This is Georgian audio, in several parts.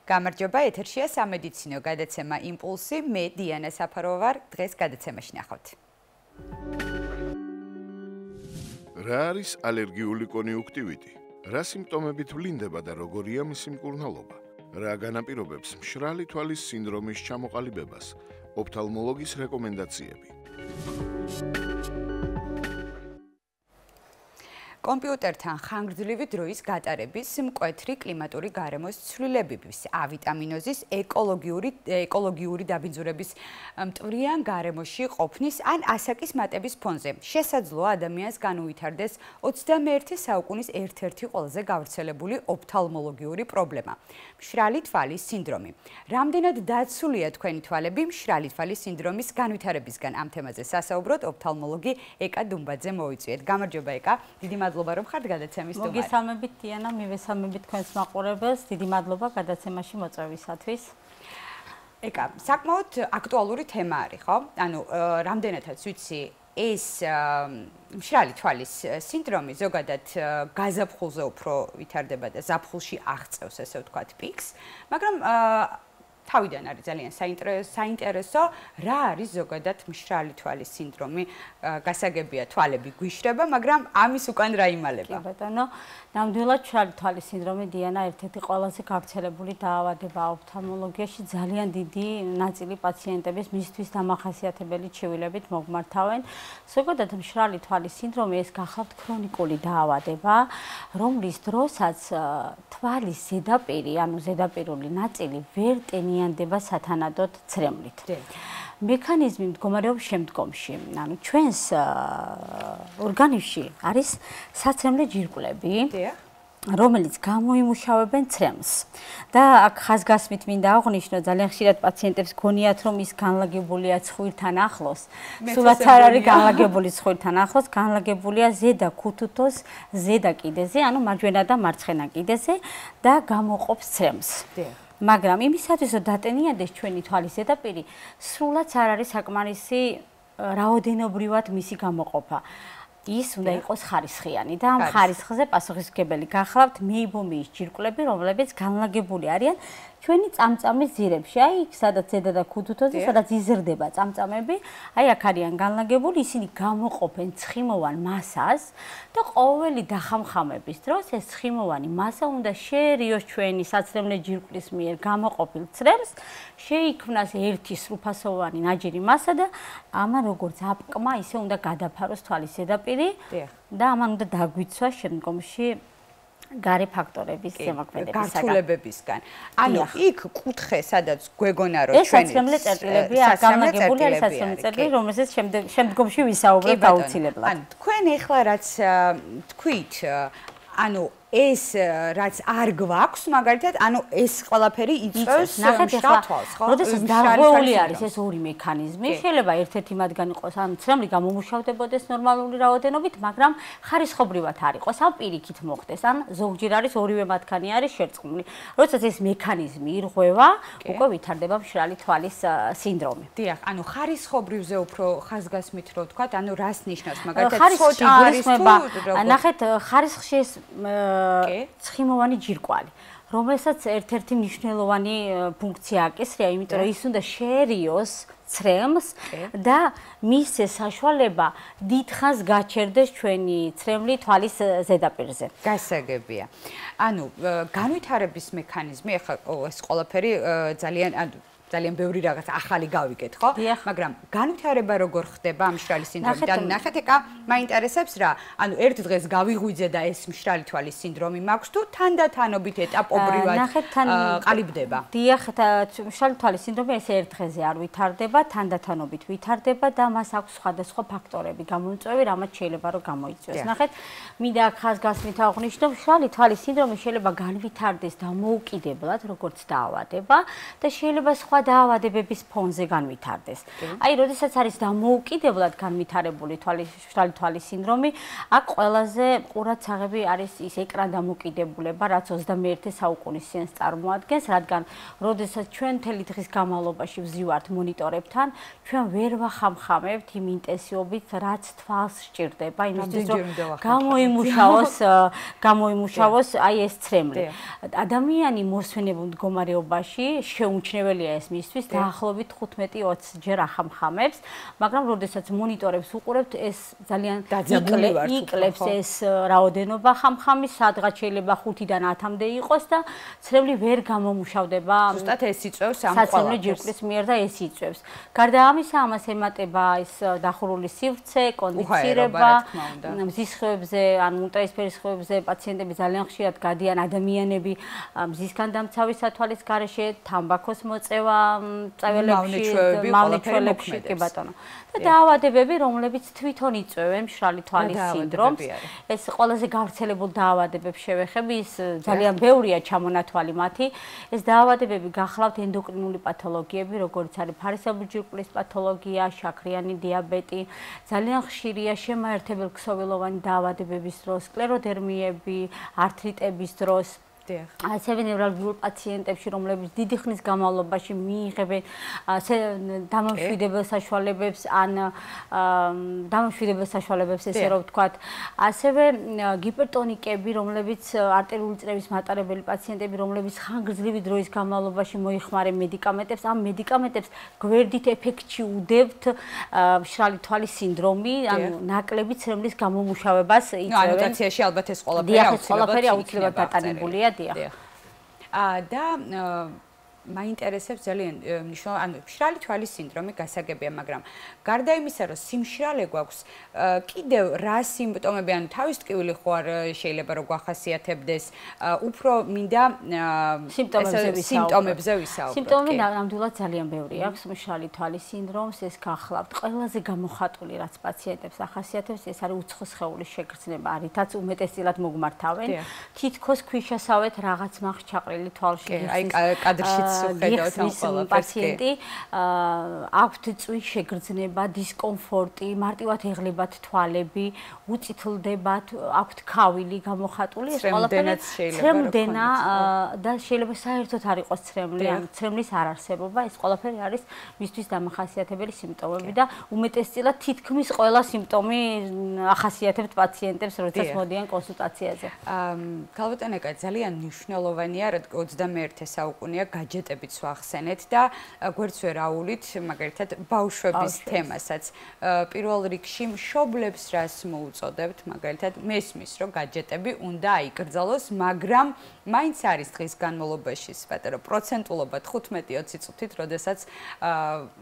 გამარჯობა, ეთერშია სამედიცინო გადაცემა იმპულსი. მე დიანა საფაროვა ვარ, დღეს გადაცემაში ნახავთ. რა არის ალერგიული კონიუნქტივიტი? რა სიმპტომებით ვლინდება და როგორია მისი მკურნალობა? რა განაპირობებს მშრალი თვალის სინდრომის ჩამოყალიბებას? ოფთალმოლოგის რეკომენდაციები. კომპიუტერთან ხანგრძლივი დროის გატარების, მკვეთრი კლიმატური გარემოს ცვლილებების, ავიტამინოზის, ეკოლოგიური დაბინძურების მტვრიან გარემოში ყოფნის ან ასაკის მატების ფონზე შესაძლოა ადამიანს განუვითარდეს 21 საუკუნის ერთ-ერთი ყველაზე გავრცელებული ოფთალმოლოგიური პრობლემა მშრალი თვალის სინდრომი. რამდენად დაცულია თქვენი თვალები მშრალი თვალის სინდრომის განვითარებისგან? ამ თემაზე სასაუბროთ ოფთალმოლოგი ეკა დუმბაძე მოიწვიეთ. გამარჯობა ეკა, დიდი მადლობა რომ ხართ გადაცემის სტუმარი. მოგესალმებით დიანა, მივესალმებით თქვენს მაყურებელს, დიდი მადლობა გადაცემაში მოწვევისათვის. ეკა, საკმაოდ აქტუალური თემა არის, ხო? ანუ რამდენადაც ვიცი, ეს მშრალი თვალის სინდრომი ზოგადად გაზაფხულზე უფრო ვითარდება და ზაფხულში აღწევს, ესე ვთქვათ, პიკს, მაგრამ თავიდან არის ძალიან საინტერესო, რა არის ზოგადად მშრალი თვალის სინდრომი, გასაგებია თვალები გვიშრება, მაგრამ ამის უკან რა იმალება? კი ბატონო, ნამდვილად მშრალი თვალის სინდრომი დიანა ერთ-ერთი ყველაზე გავრცელებული დაავადება ოფთალმოლოგიაში, ძალიან დიდი ნაწილი პაციენტების მისთვის დამახასიათებელი ჩივილებით მოგმართავენ. ზოგადად მშრალი თვალის სინდრომი ეს გახლავთ ქრონიკული დაავადება, რომლის დროსაც თვალის ზედაპირი, ანუ ზედაპირული ნაწილი ვერ ტენიანდება სათანადოდ ცრემლით. მექანიზმი მდგომარეობს შემდგომში. ანუ ჩვენს ორგანიზმში არის საცრემლე ჯირკვლები, რომელიც გამოიმუშავებენ ცრემლს. და აქ ხაზგასმით მინდა აღვნიშნო, ძალიან ხშირად პაციენტებს გონიათ, რომ ის განლაგებულია ცხვირთან ახლოს. სულაც არ არის განლაგებული ცხვირთან ახლოს, განლაგებულია ზედა ქუთუთოს ზედა კიდეზე, ანუ მარჯვენა და მარცხენა კიდეზე და გამოყოფს ცრემლს. მაგრამ იმისათვის, რომ დატენიანდეს ჩვენი თვალის ზედაპირი, სრულად არ არის საკმარისი რაოდენობრივად მისი გამოყოფა. ის უნდა იყოს ხარისხიანი და ამ ხარისხზე პასუხისმგებელი გახლავთ მეიბომიის ჯირკვლები, რომლებიც განლაგებული არიან ჩვენი წამწამის ძირებში. აი, იქ სადაც ზედა და ქუთუთოზე, სადაც იზრდება წამწამები, აი აქ არიან განლაგებული, ისინი გამოყოფენ ცხიმოვან მასას და ყოველი დახამხამების დროს ეს ცხიმოვანი მასა უნდა შეერიოს ჩვენი საცრემლე ჯირკვლის მიერ გამოყოფილ ცრემლს, შეიქმნას ერთი სრულფასოვანი ნაჯერი მასა და ამან როგორც აპკმა, ისე უნდა გადაფაროს თვალის ზედაპირი და ამან უნდა დაგვიცვა შემდგომში გარე ფაქტორების ზემოქმედებისგან. გართულებებისგან. ანუ იქ კუთხე, სადაც გვეგონა რომ ჩვენი საცრემლე წერტილებია, განლაგებული არის საცრემლე წერტილი, რომელზეც შემდგომში ვისაუბრებთ აუცილებლად. ანუ თქვენ ეხლა რაც თქვით, ანუ ეს რაც არ გვაქვს, მაგალითად, ანუ ეს ყველაფერი იწვევს მშრალთვალს, ხო? როდესაც დაღვეული არის ეს ორი მექანიზმი, შეიძლება ერთ-ერთი მათგანი იყოს, ანუ ცრემლი გამომუშავდებოდეს ნორმალური რაოდენობით, მაგრამ ხარისხობრივად არ იყოს, ან პირიქით მოხდეს, ან ზოგჯერ არის ორივე მათგანი არის შერწყმული. როდესაც ეს მექანიზმი ირღვევა, უკვე ვითარდება მშრალი თვალის სინდრომი. დიახ, ანუ ხარისხობრივზე უფრო ხაზგასმით რო ვთქვათ, ანუ რას ნიშნავს, მაგალითად, ხარისხში გულისხმობა, ნახეთ, ხარისხში ეს ცხიმოვანი ჯირკვალი, რომელსაც ერთ-ერთი მნიშვნელოვანი ფუნქცია აკისრია, იმიტომ რომ ის უნდა შეერიოს ცრემლს და მისცეს საშუალება დიდხანს გაჩერდეს ჩვენი ცრემლი თვალის ზედაპირზე. გასაგებია. ანუ განვითარების მექანიზმი, ეხლა ეს ყველაფერი ძალიან ბევრი რაღაც ახალი გავიგეთ, ხო? მაგრამ განვითარება როგორ ხდება ამ მშრალი სინდრომით? ანუ ნახეთ, ეკა, მაინტერესებს რა. ანუ ერთ დღეს გავიღვიძე და ეს მშრალი თვალის სინდრომი მაქვს თუ თანდათანობით ეტაპობრივად ყალიბდება? დიახ, მშრალი თვალის სინდრომი ესე ერთ დღეზე არ ვითარდება, თანდათანობით ვითარდება და მას აქვს სხვადასხვა ფაქტორები გამომწვევი, რამაც შეიძლება რომ გამოიწვიოს. ნახეთ, მინდა აქ ხაზგასმით აღვნიშნო, მშრალი თვალის სინდრომი შეიძლება განვითარდეს დამოუკიდებლად, როგორც დაავადება და შეიძლება სხვა დაავადებების ფონზე განვითარდეს. აი, როდესაც არის დამოუკიდებლად განვითარებული თვალის სინდრომი, აქ ყველაზე ყურადსაღები არის ის ეკრან დამოკიდებულება, რაც 21 საუკუნის სიენს წარმოადგენს, რადგან როდესაც ჩვენ მთელი დღის განმავლობაში ვზივართ მონიტორებთან, ჩვენ ვერ ვახამხამებთ იმ ინტენსივობით, რაც თვალს სჭირდება, იმისთვის რომ გამოიმუშავოს აი ეს ცრემლი. ადამიანი მოსვენებულ მდგომარეობაში შეუმჩნეველია ეს მისთვის დაახლოებით 15-20 ჯერ ახამხამებს, მაგრამ როდესაც მონიტორებს უყურებთ, ეს ძალიან იკლებს ეს რაოდენობა ხამხამის, სადღაც შეიძლება 5-დან 10-მდე იყოს და ცრემლი ვერ გამომუშავდება. ზუსტად ეს იწვევს ამ საცრემლი ჯირკვლის მიერ და ეს იწვევს. გარდა ამისა, ამას ემატება ეს დახურული სივრცე, კონდიცირება, მზის სხივებზე, ანუ ულტრაისფერი სხივებზე პაციენტები ძალიან ხშირად გადიან ადამიანები მზისგან დამცავი სათვალის გარეშე, თამბაქოს მოწევა, წაველებში, მავნეჩველებში, კი ბატონო. და დაავადებები, რომლებიც თვითონ იწვევენ მშრალი თვალის სინდრომს. ეს ყველაზე გავრცელებულ დაავადებებს შევეხები, ის ძალიან ბევრია ჩამონათვალი მათი. ეს დაავადებები გახლავთ ენდოკრინული პათოლოგიები, როგორც არის ფარისებრი ჯირკვლის პათოლოგია, შაქრიანი დიაბეტი, ძალიან ხშირია შემაერთებელ ქსოვილოვანი დაავადებების დროს, სკლეროდერმიები, ართრიტების დროს. ასევე ნევრალგიურ პაციენტებში, რომლებიც დიდი ხნის განმავლობაში მიიღებენ დამამშვიდებელ საშუალებებს ან დამამშვიდებელ საშუალებებს, ესე რომ ვთქვათ, ასევე გიპერტონიკები, რომლებიც არტერიული წრევის მატარებელი პაციენტები, რომლებიც ხანგრძლივი დროის განმავლობაში მოიხმარენ მედიკამენტებს, ამ მედიკამენტებს გვერდით ეფექტში უდევთ მშრალი თვალის სინდრომი, ანუ ნაკლები ცრემლის გამომუშავებას იწვევენ. ანოტაციაში ალბათ ეს ყველაფერი აუცილებლად დატანებულია. და მაინტერესებს ძალიან მნიშვნელოვანი, ანუ მშრალი თვალის სინდრომი გასაგებია, მაგრამ გარდა იმისა, რომ სიმშრალე გვაქვს, კიდევ რა სიმპტომები, ანუ თავის ტკივილი ხო არ შეიძლება რომ გვახასიათებდეს, უფრო მინდა სიმპტომებზე ვისაუბროთ. სიმპტომები ნამდვილად ძალიან ბევრი აქვს მშრალი თვალის სინდრომს, ეს გახლავთ ყველაზე გამოხატული, რაც პაციენტებს ახასიათებს, ეს არის უცხო სხეულის შეგრძნება, რითაც უმეტესწილად მოგმართავენ. თითქოს ქვიშასავეთ რაღაც მაგს ჩაყრილი თვალში. აი კადრშიც ხედავთ ამ ყველაფერს. პაციენტი აქვთ წვის შეგრძნება, დისკომფორტი, მარტივად ეღლებათ თვალები, უწითლდებათ, აქვთ ქავილი გამოხატული, ეს ყველაფერი ცრემლდენა და შეიძლება საერთოდ არ იყოს ცრემლი, ან ცრემლის არარსებობა, ეს ყველაფერი არის მისთვის დამახასიათებელი სიმპტომები და უმეტესწილად თითქმის ყველა სიმპტომი ახასიათებთ პაციენტებს, როდესაც მოდიან კონსულტაციაზე. ქალბატონეკა, ძალიან მნიშვნელოვანია, რომ 21 საუკუნეა გაჯეტებიც ვახსენეთ და გვერდს ვერ აუვლით, მაგალითად, ბავშვების თემასაც. პირველ რიგში მშობლებს რას მოუწოდებთ, მაგალითად, მესმის, რომ გაჯეტები უნდა აიკრძალოს, მაგრამ მაინც არის დღის განმავლობაში პატარა პროცენტულობა 15-20 წუთით, როდესაც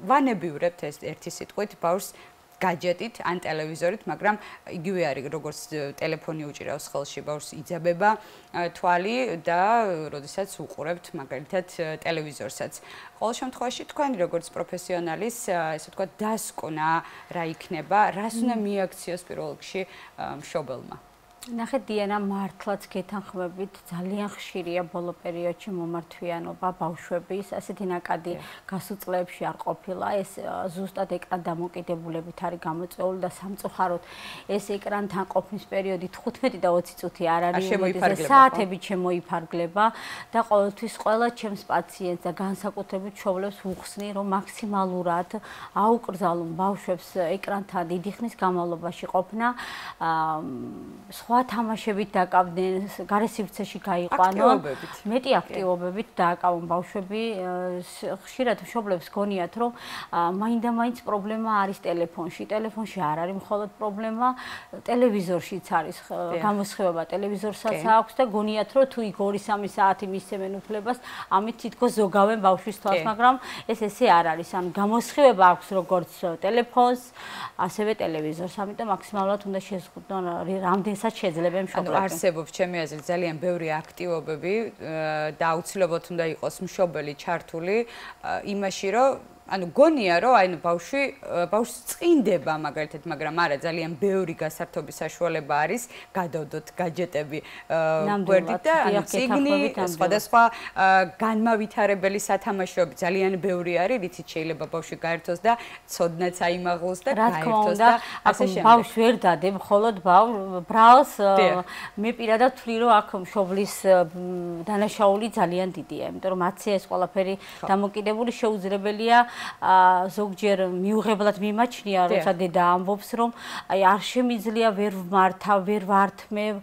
ვანებივრებთ ეს ერთი სიტყვით ბავშვს გაჯეტით ან ტელევიზორით, მაგრამ იგივე არის, როგორც ტელეფონი უჭირავს ხელში, ბავშვს იძაბება თვალი და როდესაც უყურებთ მაგალითად ტელევიზორსაც. ყოველ შემთხვევაში თქვენ როგორც პროფესიონალის, ესე ვთქვათ, დასკვნა რა იქნება, რას უნდა მიაქციოს პირველ რიგში მშობელმა. ნახეთ დიანა, მართლაც გეთანხმებით, ძალიან ხშირია ბოლო პერიოდში მომართვიანობა ბავშვების, ასეთი ნაკადი გასულ წლებში არ ყოფილა, ეს ზუსტად ეკრან დამოკიდებულებით არის გამოწვეული და სამწუხაროდ ეს ეკრანთან ყოფნის პერიოდი 15 და 20 წუთი არ არის, საათებით შემოიფარგლება და ყოველთვის ყველა ჩემს პაციენტს და განსაკუთრებით მშობლებს ვუხსნი, რომ მაქსიმალურად აუკრძალონ ბავშვებს ეკრანთან დიდი ხნის განმავლობაში ყოფნა, სხვა თამაშებით დაკავდნენ, გარესივრცეში გაიყვანონ, მეტი აქტივობებით დააკავონ ბავშვები. ხშირად მშობლებს გონიათ, რომ მაინდა-მაინც პრობლემა არის ტელეფონში. ტელეფონში არ არის მხოლოდ პრობლემა, ტელევიზორშიც არის გამოსხივება, ტელევიზორსაც აქვს და გონიათ, რომ თუ იქ 2-3 საათი მისცემენ უფლებას, ამით თითქოს ზოგავენ ბავშვის თვალს, მაგრამ ეს ესე არ არის. ანუ გამოსხივება აქვს როგორც ტელეფონს, ასევე ტელევიზორს. ამიტომ მაქსიმალურად უნდა შეზღუდონ რამდენსაც შეძლებენ მშობლები. ანუ არსებობს ჩემი აზრით ძალიან ბევრი აქტივობები და აუცილებლად უნდა იყოს მშობელი ჩართული იმაში, რომ ანუ გონია რომ აი ბავშვს წინდება მაგალითად, მაგრამ არა ძალიან ბევრი გასართობის საშუალება არის, გადავდოთ გაჯეტები გვერდით და ანუ ციგნი, სხვადასხვა განმავითარებელი სათამაშოები ძალიან ბევრი არის, რითიც შეიძლება ბავშვი გაერთოს და ცოდნაც აიმაღლოს და გაერთოს და ასე შემდეგ. ბავშვს ვერ დადებ, მხოლოდ ბრალს მე პირადად ვთვლი, რომ აქ მშობლის დანაშაული ძალიან დიდია, იმიტომ რომ მათზე ეს ყველაფერი დამოკიდებული შეუძლებელია ზოგჯერ მიუღებლად მიმაჩნია, როცა დედა ამბობს, რომ აი არ შემიძლია ვერ ვმართავ, ვერ ვართმევ,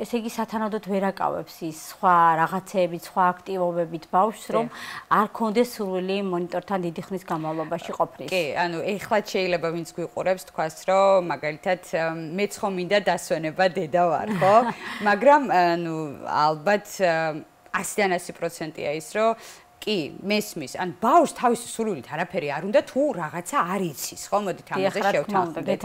ესე იგი სათანადოდ ვერ აკავებს ის სხვა რაღაცეებით, სხვა აქტივობებით ბავშვს, რომ არ კონდეს სურვილი მონიტორთან დიდი ხნის განმავლობაში ყოფნის. კი, ანუ ეხლა შეიძლება ვინც გვიყურებს თქვას, რომ მაგალითად მეც ხომ მინდა დასვენება დედა ვარ, ხო? მაგრამ ანუ ალბათ 100-დან 100%-ია ის, რომ კი, მესმის, ან ბავშვს თავისი სურვილით არაფერი არ უნდა თუ რაღაცა არ იცის, ხო? მოდით ამაზე შევთანხმდეთ.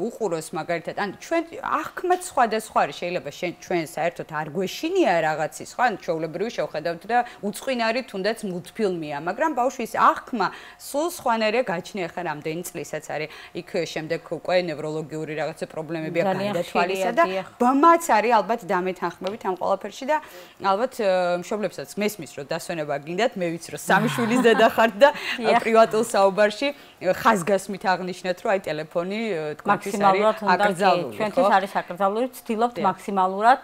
უყუროს მაგალითად, ან ჩვენ აღქმაც სხვადასხვა არის, შეიძლება ჩვენ საერთოდ არ გვეშინია რაღაცის, ხო? ან ჩვეულებრივი შევხედავთ და უწყინარი თუნდაც მულტფილმია, მაგრამ ბავშვის აღქმა სულ სხვანაირია გაჩნია ხა რამდენი წლისაც არის, იქ შემდეგ უკვე ნევროლოგიური რაღაცა პრობლემებია გარდათვალისა და ბმაც არის ალბათ დამეთანხმებით ამ ყველაფერში და ალბათ მშობლებსაც მესმის რომ დასვენება გინდათ, მე ვიცი რომ სამი შვილის დედა ხართ და პრივატულ საუბარში ხაზგასმით აღნიშნეთ რომ აი ტელეფონი თქვენთვის არის აკრძალული. ჩვენთვის არის აკრძალული, ვცდილობთ მაქსიმალურად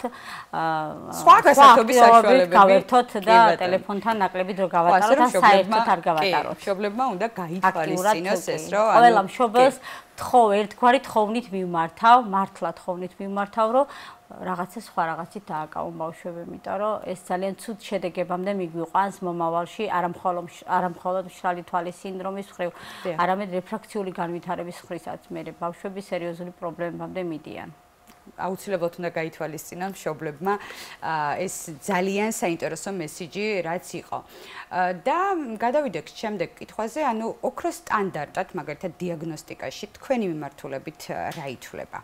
სხვა გასართობის საშუალებები გავერთოთ და ტელეფონთან ნაკლები დრო გავატაროთ და საერთოდ არ გავატაროთ. მშობლებმა უნდა გაითვალისწინოს ეს რომ ყველა მშობელს ერთგვარი თხოვნით მიმართავ, მართლა თხოვნით მიმართავ, რომ რაღაცა სხვა რაღაცით დააკავონ ბავშვები, იმიტომ რომ ეს ძალიან ცუდ შედეგებამდე მიგვიყვანს მომავალში, არა მხოლოდ მშრალი თვალის სინდრომის მხრივ, არამედ რეფრაქციული განვითარების მხრისაც მე ბავშვები სერიოზული პრობლემებამდე მიდიან. აუცილებლად უნდა გაითვალისწინონ მშობლებმა ეს ძალიან საინტერესო მესიჯი რაც იყო. და გადავიდეთ შემდეგ კითხვაზე, ანუ ოქროს სტანდარტად მაგალითად დიაგნოსტიკაში თქვენი მიმართულებით რა ითვლება?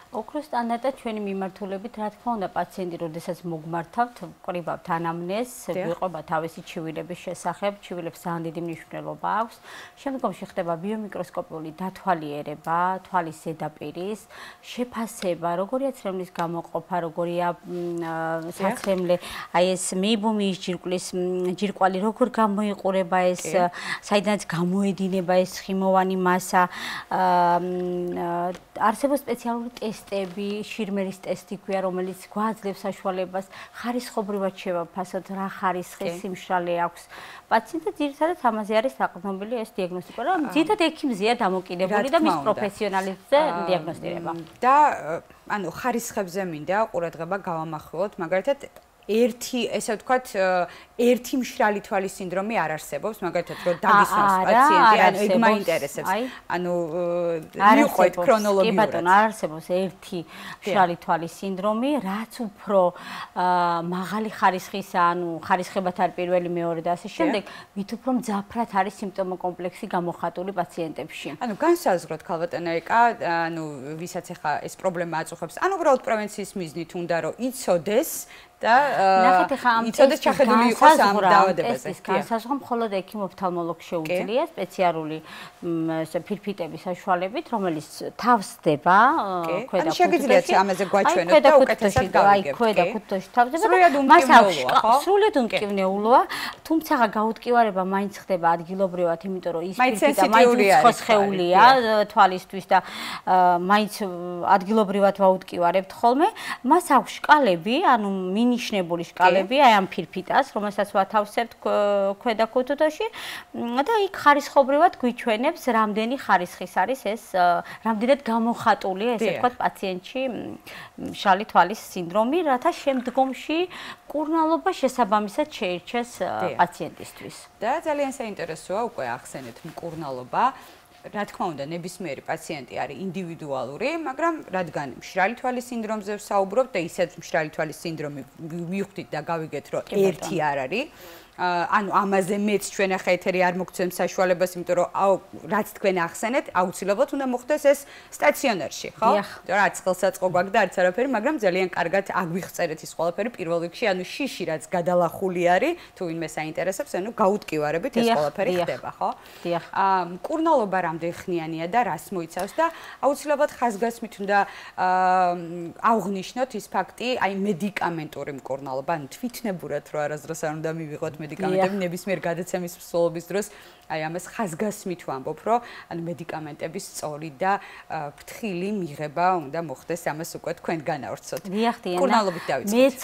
ოქროს სტანდარტად ჩვენი მიმართულებით, რა თქმა უნდა, პაციენტი, როდესაც მოგმართავთ, ვკრივავთ ანამნეზს, ვიყვება თავისი ჩივილების შესახებ, ჩივილებს ძალიან დიდი მნიშვნელობა აქვს. შემდგომში ხდება ბიომიკროსკოპიული დათვალიერება, თვალის ზედაპირის, შეფასება, როგორია ცრემლის გამოყოფა, როგორია საცრემლე, აი ეს მეიბომის ჯირკვალი, როგორ გამოიყურება ეს, საიდანაც გამოედინება ეს ხიმოვანი მასა, არსებობს სპეციალური ტესტები, შირმერის ტესტი ქვია, რომელიც გვაძლევს საშუალებას ხარისხობრივად შევაფასოთ, რა ხარისხის სიმშრალე აქვს. პაციენტს ძირითადად ამაზე არის დაყრდნობილი ეს დიაგნოსტიკა, რომ ძირითადად ექიმზეა დამოკიდებული და მის პროფესიონალისტზე დიაგნოსტირება. და ანუ ხარისხებზე მინდა ყურადღება გავამახვილოთ, მაგალითად ესე ვთქვათ, ერთი მშრალი თვალის სინდრომი არ არსებობს, მაგალითად, რომ დაგისვამს პაციენტი, ანუ ეგ მაინტერესებს. ანუ მიყვეთ ქრონოლოგიურად. კი ბატონო, არ არსებობს ერთი მშრალი თვალის სინდრომი, რაც უფრო მაღალი ხარისხისა, ანუ ხარისხებად არის პირველი, მეორე და ასე შემდეგ, მით უფრო მძაფრად არის სიმპტომო-კომპლექსი გამოხატული პაციენტებში. ანუ განსაზღვროთ ქალბატონო ეკა, ანუ ვისაც ახლა ეს პრობლემა აწუხებს, ანუ უბრალოდ პრევენციის მიზნით უნდა რომ იცოდეს და იცოდეს ჩახედული იყოს ამ დაავადებაზე. ეს განსაზღვრა მხოლოდ ექიმ-ოფთალმოლოგს შეუძლია სპეციალური ფირფიტების საშუალებით, რომელიც თავს დება ქვედა კუთხეში. შეგიძლიათ ამაზე გვაჩვენოთ და უკეთესად გავიგებთ. ქვედა კუთხეში თავს დება. მას აქვს სრულიად უმკივნეულოა, თუმცა გაუტკივარება მაინც ხდება ადგილობრივად, იმიტომ რომ ის ფირფიტა მაინც უცხო სხეულია თვალისთვის და მაინც ადგილობრივად ვაუტკივარებთ ხოლმე. მას აქვს შკალები, ანუ ნიშნებული შკალები აი ამ ფირფიტას, რომელსაც ვათავსებთ ქვედა კუთხეში და იქ ხარისხობრივად გვიჩვენებს, რამდენი ხარისხის არის ეს, რამდენად გამოხატულია, ესე ვთქვათ, პაციენტში მშრალი თვალის სინდრომი, რათა შემდგომში მკურნალობა შესაბამისად შეირჩეს პაციენტისთვის. და ძალიან საინტერესოა უკვე ახსენეთ მკურნალობა. რა თქმა უნდა, ნებისმიერი პაციენტი არის ინდივიდუალური, მაგრამ რადგან მშრალი თვალის სინდრომზე ვსაუბრობთ და ისედაც მშრალი თვალის სინდრომი მივხვდით და გავიგეთ, რომ ერთი არ არის. ანუ ამაზე მეც ჩვენ ახლა ეთერი არ მოგცემ საშუალებას, იმიტომ რომ რაც თქვენ ახსენეთ, აუცილებლად უნდა მოხდეს ეს სტაციონარში, ხო? რაც ხელსაწყო გვაქვს და არც არაფერი, მაგრამ ძალიან კარგად აგვიხწერეთ ის ყველაფერი პირველ რიგში, ანუ შიში რაც გადალახული არის, თუ ვინმე საინტერესებს, ანუ გაუტკივარებით ეს ყველაფერი ხდება, ხო? მკურნალობა რამდენ ხნიანია და რას მოიცავს და აუცილებლად ხაზგასმით უნდა აღვნიშნოთ ის ფაქტი, აი მედიკამენტური მკურნალობა, ანუ თვითნებურად რო არასდროს არ უნდა მივიღოთ მედიკამენტები ნებისმიერ გადაცემის მსვლელობის დროს აი ამას ხაზგასმით ვამბობ, რომ ანუ მედიკამენტების სწორი და ფრთხილი მიღება უნდა მოხდეს, ამას უკვე თქვენ განავრცოთ. მკურნალობით დავიწყოთ. მეც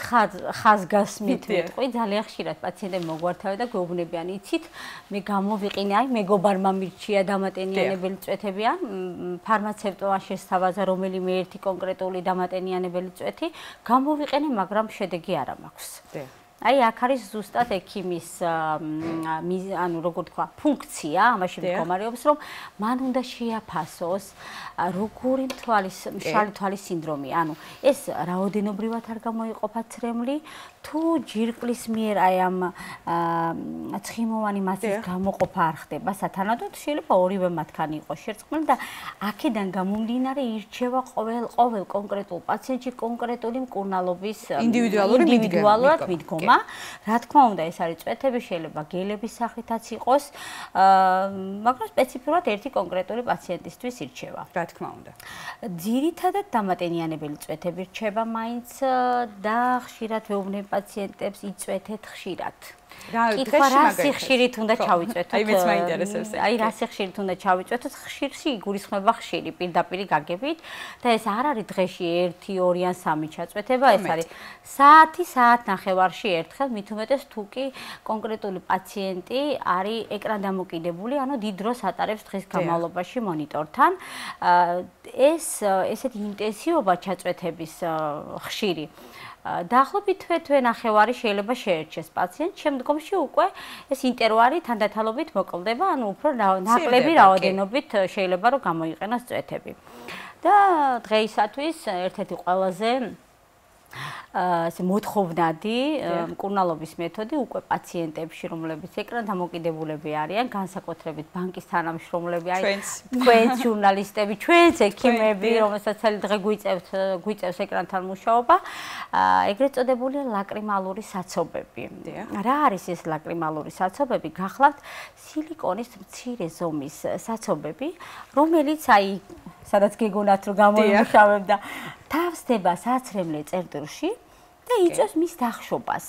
ხაზგასმით ვიტყვი, ძალიან ხშირად პაციენტები მოგვართავენ და გვეუბნებიან, იცით, მე გამოვიყინე, აი მეგობარმა მირჩია დამატენიანებელი წვეთები ან ფარმაცევტმა შესთავაზა რომელიმე ერთი კონკრეტული დამატენიანებელი წვეთი, გამოვიყენე, მაგრამ შედეგი არ მაქვს. აი აქ არის ზუსტად ექიმის ანუ როგორ თქვა ფუნქცია ამაში მდგომარეობს რომ მან უნდა შეაფასოს როგორი მშრალი თვალის სინდრომი ანუ ეს რაოდენობრივად არ გამოიყოფა ცრემლი თუ ჯირკვლის მიერ აი ამ ცხიმოვანი მასის გამოყოფა არ ხდება სათანადოდ შეიძლება ორივე მათგანი იყოს შერწყმული და აქედან გამომდინარე ირჩევა ყოველ კონკრეტულ პაციენტში კონკრეტული მკურნალობის ინდივიდუალურად მიდგომა რა თქმა უნდა ეს არის წვეთები შეიძლება გელების სახითაც იყოს მაგრამ სპეციფიურად ერთი კონკრეტული პაციენტისთვის ირჩევა რა თქმა უნდა ძირითადად დამატენიანებელი წვეთები რჩება მაინც და ხშირად ვეუბნები პაციენტებს იწვეთეთ ხშირად კითხვა რა სიხშირით უნდა ჩავიწვეთოთ აი მეც მაინტერესებს აი რა სიხშირით უნდა ჩავიწვეთოთ ხშირში იგულისხმება ხშირი პირდაპირ გაგებით და ეს არ არის დღეში 1-2 ან 3 ჩაწვეთება ეს არის საათი-საათნახევარში ერთხელ მით უმეტეს თუ კი კონკრეტული პაციენტი არის ეკრანდამოკიდებული ანუ დიდ დროს ატარებს დღის განმავლობაში მონიტორთან ესეთი ინტენსივობა ჩაწვეთების ხშირი დაახლოებით თვე-ნახევარი შეიძლება შეერჩეს პაციენტს, შემდგომში უკვე ეს ინტერვალი თანდათანობით მოკლდება, ანუ უფრო ნაკლები რაოდენობით შეიძლება რომ გამოიყენოს წვეთები. და დღეისათვის ერთ-ერთი ყველაზე ასე მოთხოვნადი მკურნალობის მეთოდი უკვე პაციენტებში, რომლებიც ეკრანდამოკიდებულები არიან, განსაკუთრებით ბანკის თანამშრომლები არის, თქვენც ჟურნალისტები, ჩვენც ექიმები, რომელსაც წელი დღე გვიწევს ეკრანთან მუშაობა, ეგრეთ წოდებული ლაკრიმალური საცობები. რა არის ეს ლაკრიმალური საცობები? გახლავთ სილიკონის მცირე ზომის საცობები, რომელიც აი სადაც გეგონათ რომ გამოიმუშავებდა თავსდება საცრემლე წერტილში და იწვევს მის დახშობას.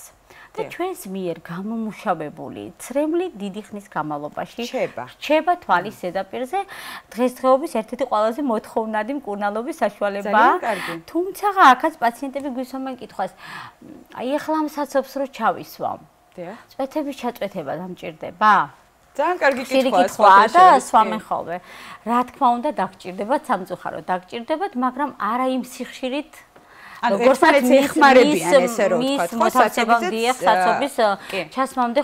და ჩვენს მიერ გამომუშავებული ცრემლი დიდი ხნის განმავლობაში რჩება თვალის ზედაპირზე დღესდღეობის ერთ-ერთი ყველაზე მოთხოვნადი მკურნალობის საშუალებაა. თუმცა აქაც პაციენტები გვისვამენ კითხვას, აი ახლა ამ საცობს რო ჩავისვამ. წვეთების ჩაწვეთება დამჭირდება? ძალიან კარგი კითხვაა და სვამენ ხოლმე. რა თქმა უნდა დაგჭირდებათ სამწუხაროდ დაგჭირდებათ, მაგრამ არა იმ სიხშირით როგორც ეხმარებიან ესე რომ ვთქვა, საცობის ჩასმამდე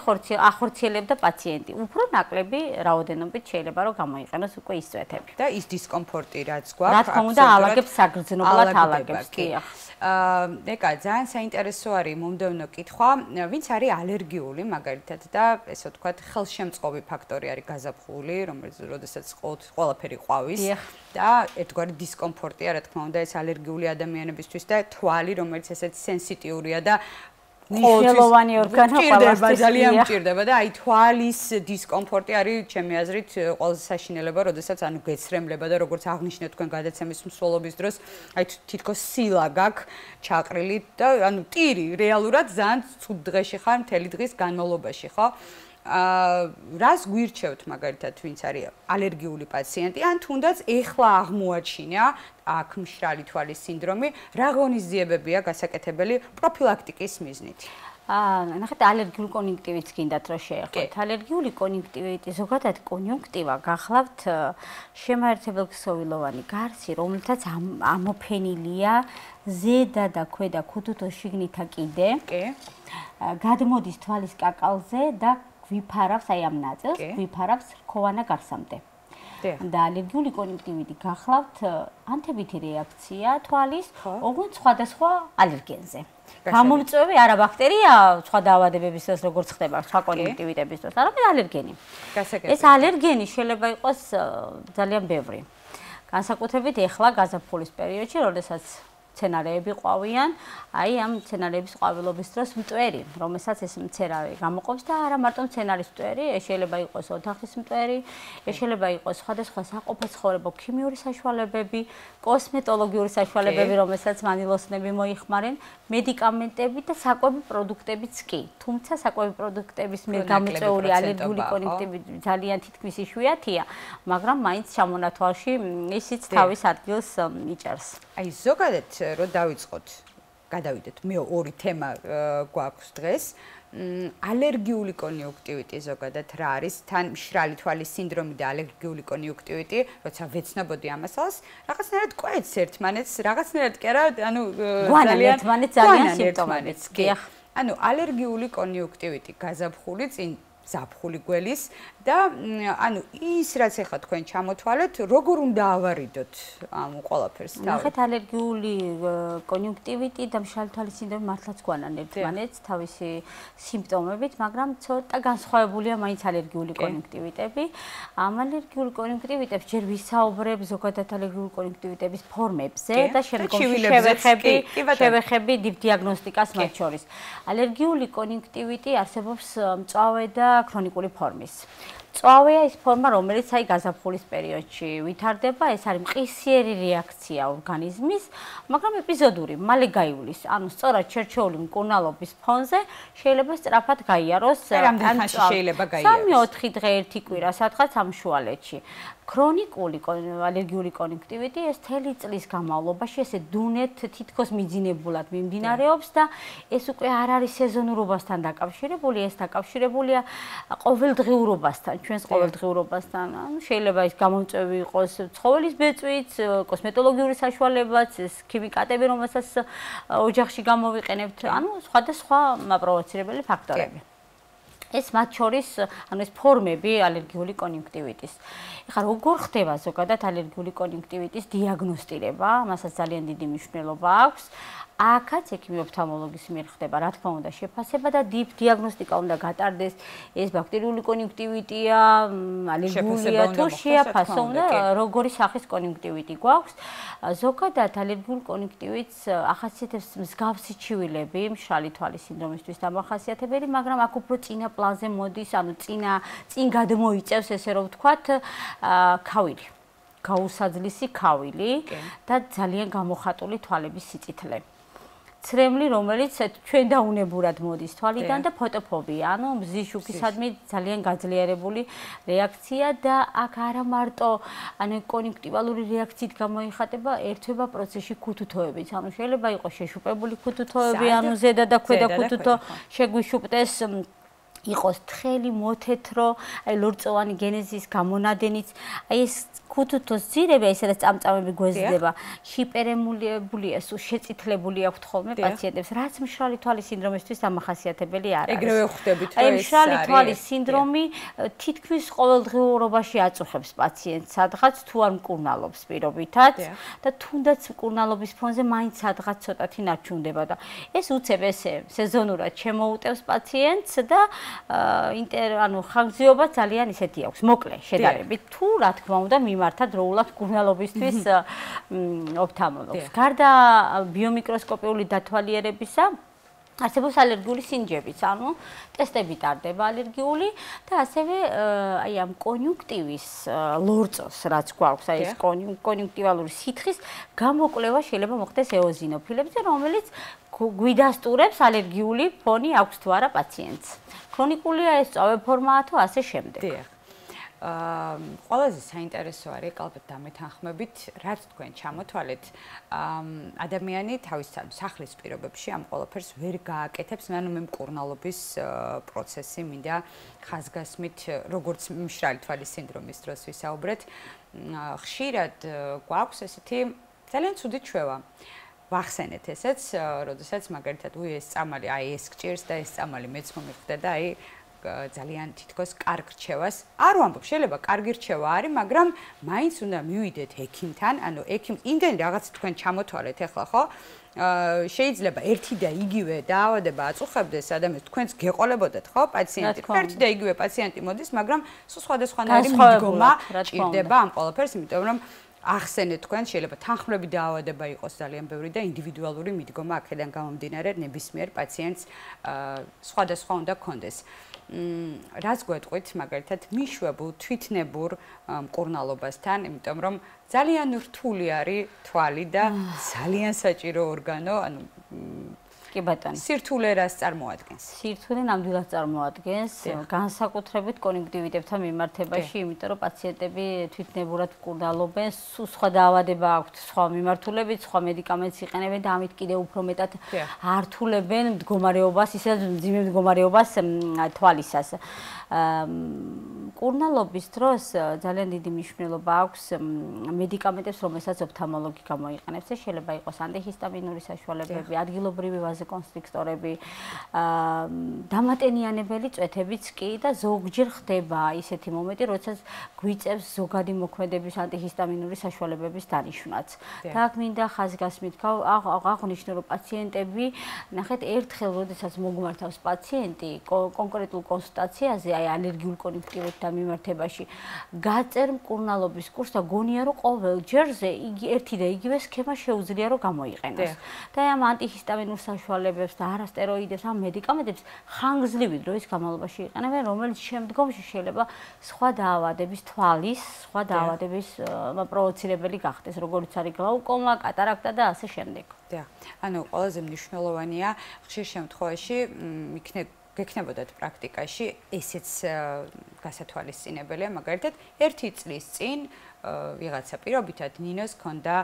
ახორციელებდა პაციენტი. უფრო ნაკლები რაოდენობით შეიძლება რომ გამოიყენოს უკვე ის წვეთები. და ის დისკომფორტი რაც გვაქვს, რა თქმა უნდა ალაგებს საგრძნობლად ალაგებს, კი. ეკა ძალიან საინტერესო არის მომდევნო კითხვა, ვინც არის ალერგიული მაგალითად და ესე ვთქვათ, ხელშემწყობი ფაქტორი არის გაზაფხული, რომელიც როდესაც ყველაფერი ყვავის და ერთგვარი დისკომფორტია, რა თქმა უნდა, ეს ალერგიული ადამიანებისთვის და თვალი, რომელიც ესეც სენსიტიურია და მნიშვნელოვანი ორგანო ყველასთვის ძალიან მჭირდება და აი თვალის დისკომფორტი არის ჩემი აზრით ყველაზე საშინელება, როდესაც ანუ გეცრემლება და როგორც აღნიშნეთ თქვენ გადაცემის მსვლელობის დროს, აი თითქოს სილა გაქვს ჩაყრილი და ანუ ტირი რეალურად ძალიან ცუდ დღეში ხარ მთელი დღის განმავლობაში, ხო? რას გვირჩევთ მაგალითად ვინც არის ალერგიული პაციენტი ან თუნდაც ეხლა აღმოაჩინა აქ მშრალი თვალის სინდრომი რა ღონისძიებებია გასაკეთებელი პროფილაქტიკის მიზნით ნახეთ ალერგიული კონიუნქტივით გინდათ რომ შეეხოთ ალერგიული კონიუნქტივიტი ზოგადად კონიუნქტივა გახლავთ შემაერთებელქსოვილოვანი გარსი რომელთაც ამოფენილია ზედა და ქვედა ქუთუთოს შიგნითა კიდე გადმოდის თვალის კაკალზე და გვიფარავს აი ამ ნაწილს, გვიფარავს რქოვანა გარსამდე. და ალერგიული კონjunktივიტი გახლავთ ანთებითი რეაქცია თვალის ოღონდ სხვადასხვა ალერგენზე. გამომწვევი არა ბაქტერია სხვა დაავადებების დროს როგორც ხდება სხვა კონjunktივიტების დროს, არამედ ალერგენი. ეს ალერგენი შეიძლება იყოს ძალიან ბევრი. განსაკუთრებით ეხლა გაზაფხულის პერიოდში, როდესაც სცენარეები ყვავიან, აი ამ სცენარეების ყვავილობის დროს მტვერი, რომელსაც ეს მცერავი გამოყოფს და არა მარტო მცენარის მტვერი, ეს შეიძლება იყოს ოთახის მტვერი, ეს შეიძლება იყოს სხვადასხვა საყოფაცხოვრებო ქიმიური საშუალებები, კოსმეტოლოგიური საშუალებები, რომელსაც მანილოსნები მოიხმარენ, მედიკამენტები და საკვები პროდუქტებიც კი. თუმცა საკვები პროდუქტების მიერ გამოწვეული ალერგიული კონjunktივიტი ძალიან თითქმის იშვიათია, მაგრამ მაინც ჩამონათვალში ისიც თავის ადგილს იჭერს. აი ზოგადად რო დავიწყოთ, გადავიდეთ, მე ორი თემა გვაქვს დღეს. ალერგიული კონjunktივიტი ზოგადად რა არის? თან მშრალი თვალის სინდრომი და ალერგიული კონjunktივიტი, როცა ვეცნობოდი ამასალს, რაღაცნაირად კვეთს ერთმანეთს, რაღაცნაირად კი არა, ანუ ძალიან ერთმანეთს ძალიან სიმპტომებიც. ანუ ალერგიული კონjunktივიტი გაზაფხული წინ ზაფხული გველის და ანუ ის რაც ახლა თქვენ ჩამოთვალეთ, როგორ უნდა ავარიდოთ ამ ყველაფერს თავი? ნახეთ, ალერგიული კონjunktივიტი და მშრალი თვალის სინდრომი მართლაც გვანან ერთმანეთს თავისი სიმპტომებით, მაგრამ ცოტა განსხვავებულია მაინც ალერგიული კონjunktივიტები. ამ αλერგიული კონjunktივიტებს ჯერ ვისაუბრებ ზოგადად ალერგიული კონjunktივიტების ფორმებზე და შემდგომში შევეხები დიაგნოსტიკას მათ შორის. ალერგიული კონjunktივიტი არსებობს მწვავე და ქრონიკული ფორმის. მწვავეა ის ფორმა, რომელიც აი გაზაფხულის პერიოდში ვითარდება, ეს არის მყისიერი რეაქცია ორგანიზმის, მაგრამ ეპიზოდური, მალე გაივლის. ანუ სწორად შერჩეული მკურნალობის ფონზე შეიძლება სწრაფად გაიაროს. რამდენი ხანში შეიძლება გაიაროს? 3-4 დღე, ერთი კვირა, სადღაც ამ შუალედში. ქრონიკული ალერგიული კონjunktივიტი ეს მთელი წლის განმავლობაში ესე დუნეთ თითქოს მიძინებულად მიმდინარეობს და ეს უკვე არ არის სეზონურობასთან დაკავშირებული, ეს დაკავშირებულია ყოველდღიურობასთან, ჩვენს ყოველდღიურობასთან. ანუ შეიძლება ის გამომწვევი იყოს ცხოველის ბეწვით, კოსმეტოლოგიური საშუალებაც, ეს ქიმიკატები, რომელსაც ოჯახში გამოვიყენებთ, ანუ სხვადასხვა პროვოცირებელი ფაქტორები. ეს მათ შორის, ანუ ეს ფორმები ალერგიული კონjunktივიტის. ეხლა როგორ ხდება ზოგადად ალერგიული კონjunktივიტის დიაგნოსტირება? მასაც ძალიან დიდი მნიშვნელობა აქვს. აქაც ექიმი-ოფთალმოლოგის მიერ ხდება, რა თქმა უნდა, შეფასება და დიაგნოსტიკა უნდა გატარდეს. ეს ბაქტერიული კონjunktივიტია, ალერგულია თუ შეაფასო უნდა, როგორი სახის კონjunktივიტი გვაქვს. ზოგადად ალერგიულ კონjunktივიტს ახასიათებს მსგავსი ჩივილები, მშრალი თვალის სინდრომისთვის დამახასიათებელი, მაგრამ აქ უფრო წინა პლანზე მოდის, ანუ წინ გადმოიწევს, ესე რომ ვთქვათ, ქავილი. გაუსაძლისი ქავილი და ძალიან გამოხატული თვალების სიწითლე. ცრემლი, რომელიც ჩვენ დაუნებურად მოდის თვალიდან და ფოტოფობია, ანუ მზის შუქისადმი ძალიან გაძლიერებული რეაქცია და აქ არა მარტო ანუ კონjunktივალური რეაქციით გამოიხატება, ერთვება პროცესში ქუთუთოებიც. ანუ შეიძლება იყოს შეშუპებული ქუთუთოები, ანუ ზედა და ქვედა ქუთუთო შეგვიშუპდეს, იყოს თხელი, მოთეთრო, აი ლორწოვანი გენეზის გამონადენიც, აი ეს ქუთუთოს ძირები, აი სადაც წამწამები გვეზდება, ჰიპერემულებულია, შეწითლებული აქვთ ხოლმე პაციენტებს, რაც მშრალი თვალის სინდრომისთვის დამახასიათებელი არ არის. ეგრევე ხვდებით, რომ ეს მშრალი თვალის სინდრომი თითქმის ყოველდღიურობაში აწუხებს პაციენტს, სადღაც თუ არ მკურნალობს პირობითად და თუნდაც მკურნალობის ფონზე მაინც სადღაც ცოტათი ნარჩუნდება და ეს უცებ ესე სეზონურად შემოუტევს პაციენტს და ანუ ხანგრძლივობა ძალიან ისეთი აქვს, მოკლე შედარებით. თუ რა თქმა უნდა მიმართა დროულად მკურნალობისთვის ოფთალმოლოგს. გარდა ბიომიკროსკოპიული დათვალიერებისა, არსებობს ალერგიული სინჯებიც, ანუ ტესტები ტარდება ალერგიული და ასევე აი ამ კონjunktივის ლორწოს, რაც გვაქვს, აი ეს კონjunktივალური სითხის გამოკვლევა შეიძლება მოხდეს ეოზინოფილებზე, რომელიც გვიდასტურებს ალერგიული ფონი აქვს თუ არა პაციენტს. ქრონიკულია ეს სწავე ფორმაა თუ ასე შემდეგ. ყველაზე საინტერესო არის კალბეთ დამეთანხმებით, რაც თქვენ ჩამოთვალეთ, ადამიანი თავის სახლის პირობებში ამ ყველაფერს ვერ გააკეთებს, ანუ მე მკურნალობის პროცესი მინდა ხაზგასმით, როგორც მშრალი თვალის სინდრომის დროს ვისაუბრეთ, ხშირად გვაქვს ესეთი ძალიან ცუდი ჩვევა. ვახსენეთ ესეც, როდესაც მაგალითად ეს წამალი, აი ეს გჭირს და ეს წამალი მეც მომიხვდა და აი ძალიან თითქოს კარგ რჩევას არ ვამბობ, შეიძლება კარგი რჩევა არის, მაგრამ მაინც უნდა მივიდეთ ექიმთან, ანუ ექიმ იმდენ რაღაც თქვენ ჩამოთვალეთ ახლა, ხო? შეიძლება ერთი და იგივე დაავადება აწუხებდეს ადამიანს, თქვენც გეყოლებოდეთ, ხო, პაციენტი. ერთი და იგივე პაციენტი მოდის, მაგრამ სხვადასხვანაირი მიდგომა ჭირდება ამ ყველაფერს, იმიტომ რომ ახსენეთ თქვენ შეიძლება თანხმლები დაავადება იყოს ძალიან ბევრი და ინდივიდუალური მიდგომა აქედან გამომდინარე ნებისმიერ პაციენტს სხვადასხვა უნდა ქონდეს. რაც გვეტყვით მაგალითად მიშვებულ თვითნებურ მკურნალობასთან, იმიტომ რომ ძალიან რთული არის თვალი და ძალიან საჭირო ორგანო, ანუ კი ბატონო. სირთულე რას წარმოადგენს? სირთულე ნამდვილად წარმოადგენს განსაკუთრებით კონjunktივიტებთან მიმართებაში, იმიტომ რომ პაციენტები თვითნებურად მკურნალობენ, სხვა დაავადება აქვთ, სხვა მიმართულებით, სხვა მედიკამენტს იყენებენ და ამით კიდევ უფრო მეტად ართულებენ მდგომარეობას, ისე მძიმე მდგომარეობას თვალისას. მკურნალობის დროს ძალიან დიდი მნიშვნელობა აქვს მედიკამენტებს, რომელსაც ოფთალმოლოგი გამოიყენებს. ეს შეიძლება იყოს ანტიჰისტამინური საშუალებები, ადგილობრივი ვაზოკონსტრიქტორები, დამატენიანებელი წვეთებიც კი და ზოგჯერ ხდება ისეთი მომენტი, როდესაც გვიწევს ზოგადი მოქმედების ანტიჰისტამინური საშუალებების დანიშვნაც. და აქ მინდა ხაზგასმით აღვნიშნო, რომ პაციენტები, ნახეთ, ერთხელ როდესაც მოგმართავს პაციენტი კონკრეტულ კონსულტაციაზე, აი ალერგიულ კონjunktივებთან მიმართებაში, გაწერ მკურნალობის კურსს და გონია, რომ ყოველ ჯერზე იგი ერთი და იგივე სქემა შეუძლია რომ გამოიყენოს. და ამ ანტიჰისტამინურ საშუალებებს და არასტეროიდებს, ამ მედიკამენტებს ხანგრძლივი დროის განმავლობაში იყენებენ, რომელიც შემდგომში შეიძლება სხვა დაავადების თვალის, სხვა დაავადების პროვოცირებელი გახდეს, როგორც არის გლაუკომა, კატარაქტა და ასე შემდეგ. ანუ ყველაზე მნიშვნელოვანია ხშირ შემთხვევაში გექნებოდათ პრაქტიკაში ესეც გასათვალისწინებელია, მაგალითად, 1 წლის წინ ვიღაცა პირობითად ნინოს ჰქონდა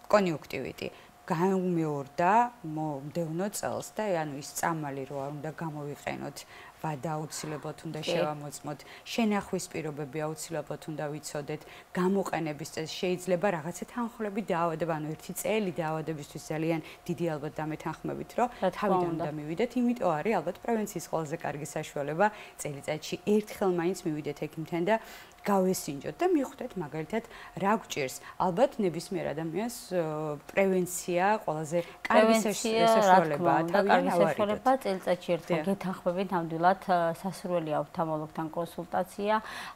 კონjunktივიტი. გამეორდა მომდევნო წელს და ანუ ის წამალი რო არ უნდა გამოვიყენოთ, ვადა აუცილებლად უნდა შევამოწმოთ, შენახვის პირობები აუცილებლად უნდა ვიცოდეთ, გამოყენების წესს შეიძლება რაღაცა თანხმლები დაავადება, ანუ 1 წელი დაავადებისთვის ძალიან დიდი ალბათ დამეთანხმებით, რომ თავიდან უნდა მივიდეთ, იმიტომ არის ალბათ პრევენციის ყველაზე კარგი საშუალება წელიწადში ერთხელ მაინც მივიდეთ ექიმთან და გავესინჯოთ და მიხვდეთ მაგალითად რა გვჭირს. ალბათ ნებისმიერ ადამიანს პრევენცია ყველაზე კარგი საშუალებაა, თავიდან ავარიდოთ. წელიწადში ერთხელ გეთანხმებით ნამდვილად სასურველია ოფთალმოლოგთან კონსულტაცია,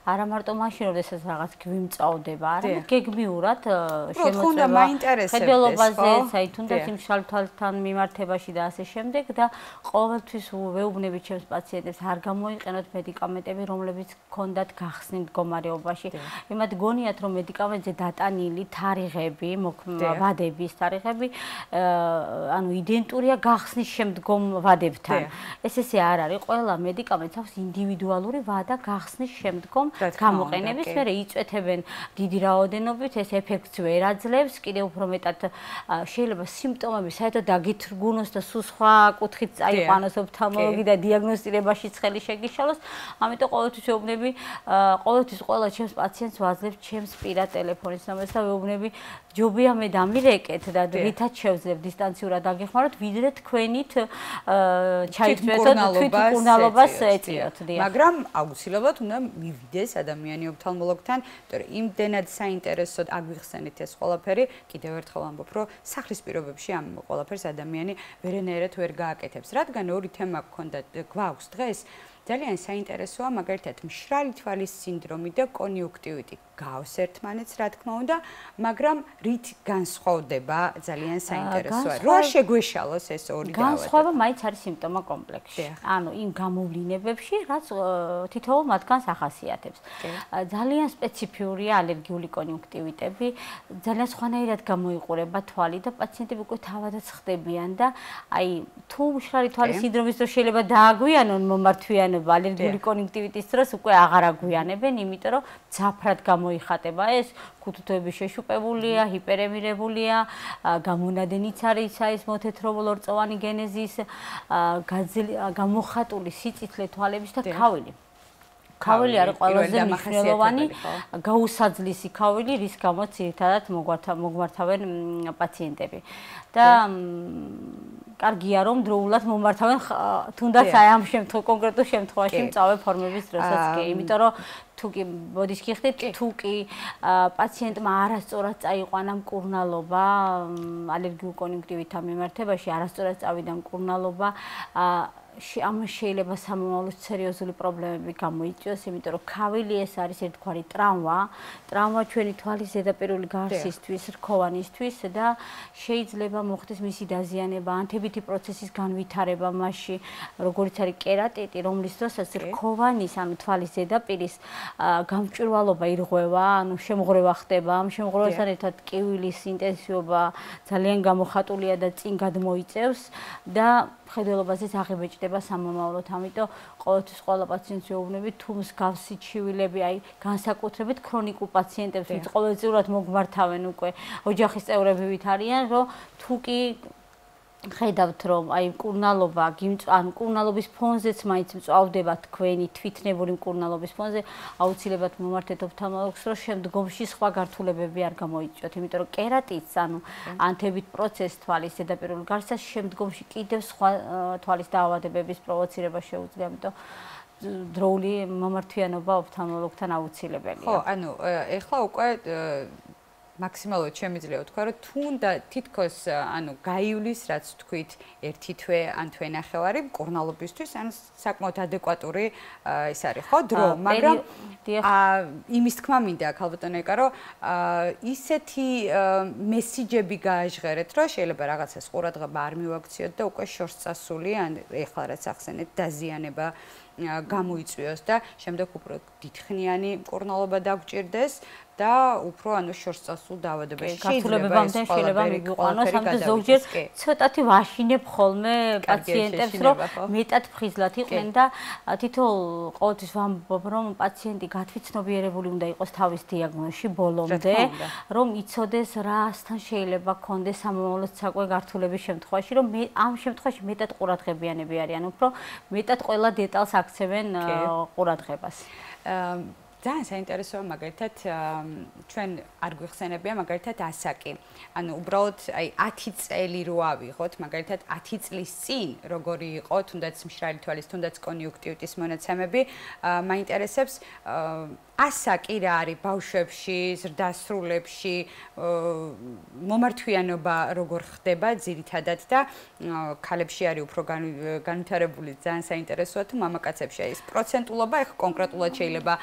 არა მარტო მაშინ, როდესაც რაღაც გვიმწავდება, არამედ გეგმიურად შემოწმება ხედველობაზე, აი თუნდაც იმ შალთვალთან მიმართებაში და ასე შემდეგ და ყოველთვის ვეუბნებით ჩემს პაციენტებს არ გამოიყენოთ მედიკამენტები, რომლებიც გქონდათ გახსნილ მდგომარეობაში. იმათ გონიათ, რომ მედიკამენტზე დატანილი თარიღები, ვადების თარიღები, ანუ იდენტურია გახსნის შემდგომ ვადებთან. ესე არ არის. ყველა მედიკამენტს აქვს ინდივიდუალური ვადა გახსნის შემდგომ გამოყენების, მერე იწვეთებენ დიდი რაოდენობით, ეს ეფექტს ვერ აძლევს, კიდევ უფრო მეტად შეიძლება სიმპტომები საერთოდ დაგითრგუნოს და სულ სხვა კუთხით წაიყვანოს ოფთალმოლოგი და დიაგნოსტირებაში ცხელი შეგიშალოს. ამიტომ ყოველთვის ვეუბნები, ყოველთვის ყველა ჩემს პაციენტს ვაძლევ ჩემს პირად ტელეფონის ნომერს და ვეუბნები, ჯობია მე დამილეკეთ და რითაც შევძლებ დისტანციურად დაგეხმაროთ, ვიდრე თქვენით ჩაიწვეთოთ თვითმკურნალობას ეწიოთ. მაგრამ აუცილებლად უნდა მივიდეს ადამიანი ოფთალმოლოგთან, იმიტომ რომ იმდენად საინტერესოდ აგვიხსენით ეს ყველაფერი, კიდევ ერთხელ ვამბობ, რომ სახლის პირობებში ამ ყველაფერს ადამიანი ვერანაირად ვერ გააკეთებს. რადგან ორი თემა გვაქვს დღეს, ძალიან საინტერესოა მაგალითად მშრალი თვალის სინდრომი და კონjunktივიტი. გავს ერთმანეთს, რა თქმა უნდა, მაგრამ რით განსხვავდება ძალიან საინტერესოა. რა შეგვეშალოს ეს ორი დაავადება? განსხვავება მაინც არის სიმპტომა კომპლექსში. ანუ იმ გამოვლინებებში, რაც თითოეულ მათგანს ახასიათებს. ძალიან სპეციფიურია ალერგიული კონjunktივიტები, ძალიან სხვანაირად გამოიყურება თვალი და პაციენტები უკვე თავადაც ხდებიან და აი თუ მშრალი თვალის სინდრომის დროს შეიძლება დააგვიანონ მომართვიანობა ალერგიული კონjunktივიტის დროს უკვე აღარ აგვიანებენ, იმიტომ რომ ძაფრად მოიხატება ეს, ქუთუთოები შეშუპებულია, ჰიპერემირებულია, გამონადენიც არის ეს მოთეთრო-ლორწოვანი გენეზის, გამოხატული სიწითლე თვალების და ქავილი. ქავილი არის ყველაზე მნიშვნელოვანი გაუსაძლისი ქავილი, რის გამოც ძირითადად მოგმართავენ პაციენტები. და კარგია რომ დროულად მომართავენ თუნდაც აი ამ კონკრეტულ შემთხვევაში მწავე ფორმების დროსაც კი, იმიტომ რომ თუ კი ბოდიშ გიხდით, თუ კი პაციენტმა არასწორად წაიყვანა მკურნალობა ალერგიულ კონიუნქტივითთან მიმართებაში, არასწორად წავიდა მკურნალობა, ამ შეიძლება სამომავლოდ სერიოზული პრობლემები გამოიწვიოს, იმიტომ რომ ქავილი ეს არის ერთგვარი ტრავმა ჩვენი თვალის ზედაპირული გარსისთვის, რქოვანისთვის და შეიძლება მოხდეს მისი დაზიანება, ანთებითი პროცესის განვითარება მასში, როგორც არის კერატიტი, რომლის დროსაც რქოვანის, ანუ თვალის ზედაპირის გამჭვირვალობა ირღვევა, ანუ შემღვრევა ხდება, ამ შემღვრევასთან ერთად კივილის ინტენსივობა ძალიან გამოხატულია და წინ გადმოიწევს და მხედველობაზეც აღიბეჭდება სამომავლოდ, ამიტომ ყოველთვის ყველა პაციენტს ვეუბნები თუ მსგავსი ჩივილები, აი განსაკუთრებით ქრონიკულ პაციენტებს, ვინც ყოველწლიურად მოგმართავენ უკვე ოჯახის წევრებივით არიან, რომ თუ კი ხედავთ რომ აი მკურნალობა, ანუ მკურნალობის ფონზეც მაინც მწვავდება თქვენი თვითნებური მკურნალობის ფონზე, აუცილებლად მომართეთ ოფთალმოლოგს, რომ შემდგომში სხვა გართულებები არ გამოიწვიოთ, იმიტომ რომ კერატიტს, ანუ ანთებით პროცესს თვალის ზედაპირულ გარსას შემდგომში კიდევ სხვა თვალის დაავადებების პროვოცირება შეუძლია, ამიტომ დროული მომართვიანობა ოფთალმოლოგთან აუცილებელია. ხო, ანუ ეხლა უკვე მაქსიმალურად შემიძლია ვთქვა, რომ თუნდა თითქოს ანუ გაივლის, რაც თქვით, ერთი თვე ან თვენახევარი მკურნალობისთვის, ანუ საკმაოდ ადეკვატური ის არის, ხო, დრო, მაგრამ იმის თქმა მინდა, ქალბატონო ეკა, რომ ისეთი მესიჯები გააჟღერეთ, რომ შეიძლება რაღაცას ყურადღება არ მივაქციოთ და უკვე შორს წასული, ან ეხლა რაც ახსენეთ, დაზიანება გამოიწვიოს და შემდეგ უფრო დიდხნიანი მკურნალობა დაგჭირდეს და უფრო ანუ შორს წასულ დაავადებაში შეიძლება მიგიყვანოს, ამიტომ ზოგჯერ ცოტათი ვაშინებ ხოლმე პაციენტებს, რომ მეტად ფხიზლად იყვნენ და თითოეულ ყოველთვის ვამბობ, რომ პაციენტი გათვითცნობიერებული უნდა იყოს თავის დიაგნოზში ბოლომდე, რომ იცოდეს რასთან შეიძლება ქონდეს სამომავლოდ საკვე გართულების შემთხვევაში, რომ ამ შემთხვევაში მეტად ყურადღებიანები არიან, უფრო მეტად ყველა დეტალს აქცევენ ყურადღებას. ძალიან საინტერესოა მაგალითად ჩვენ არ გვიხსენებია მაგალითად ასაკი. ანუ უბრალოდ აი 10 წელი რო ავიღოთ, მაგალითად 10 წლის წინ როგორი იყო, თუნდაც მშრალი თვალის, თუნდაც კონიუნქტივიტის მონაცემები, მაინტერესებს ასაკი რა არის ბავშვებში, ზრდასრულებში, მომართვიანობა როგორ ხდება ძირითადად და ქალებში არის უფრო განვითარებული, ძალიან საინტერესოა თუ მამაკაცებში ის პროცენტულობა ეხ კონკრეტულად შეიძლება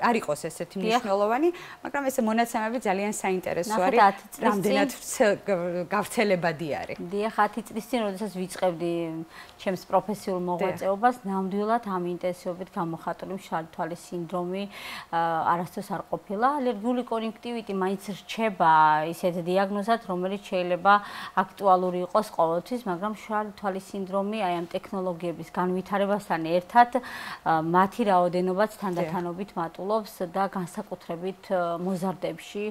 არ იყოს ესეთი მნიშვნელოვანი, მაგრამ ეს მონაცემები ძალიან საინტერესო არის, რამდენად გავრცელებადი არის. დიახ, 10 წლის წინ, როდესაც ვიწყებდი ჩემს პროფესიულ მოღვაწეობას, ნამდვილად ამ ინტენსივობით გამოხატული მშრალი თვალის სინდრომი არასდროს არ ყოფილა. ალერგიული კონიუნქტივიტი მაინც რჩება ისეთ დიაგნოზად, რომელიც შეიძლება აქტუალური იყოს ყოველთვის, მაგრამ მშრალი თვალის სინდრომი აი ამ ტექნოლოგიების განვითარებასთან ერთად მათი რაოდენობაც თანდათანობით მატულობს და განსაკუთრებით მოზარდებში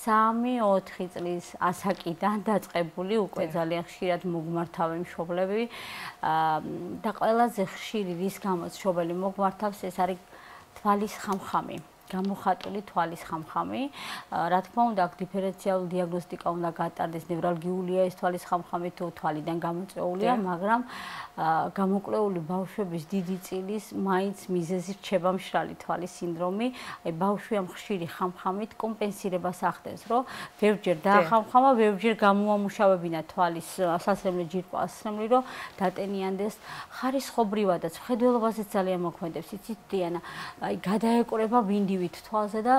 3-4 წლის ასაკიდან დაწყებული უკვე ძალიან ხშირად მოგმართავენ მშობლები და ყველაზე ხშირი რის გამოც მშობელი მოგმართავს ეს არის თვალის ხამხამი. გამოხატული თვალის ხამხამი. რა თქმა უნდა, აქ დიფერენციალური დიაგნოსტიკა უნდა გატარდეს, ნევრალგიულია ეს თვალის ხამხამი თუ თვალიდან გამოწვეულია, მაგრამ გამოკვლეული ბავშვების დიდი წილის მაინც მიზეზი რჩება მშრალი თვალის სინდრომი. აი ბავშვი ამ ხშირი ხამხამით კომპენსირებას ახდენს, რომ ბევრჯერ დაახამხამა, ბევრჯერ გამოამუშავებინა თვალის სასრემლე ჯირკვა ასრემლი, რომ დატენიანდეს ხარისხობრივადაც, მხედველობაზეც ძალიან მოქმედებს, იცით დიანა, აი გადაეკრება ვინდივით თვალზე და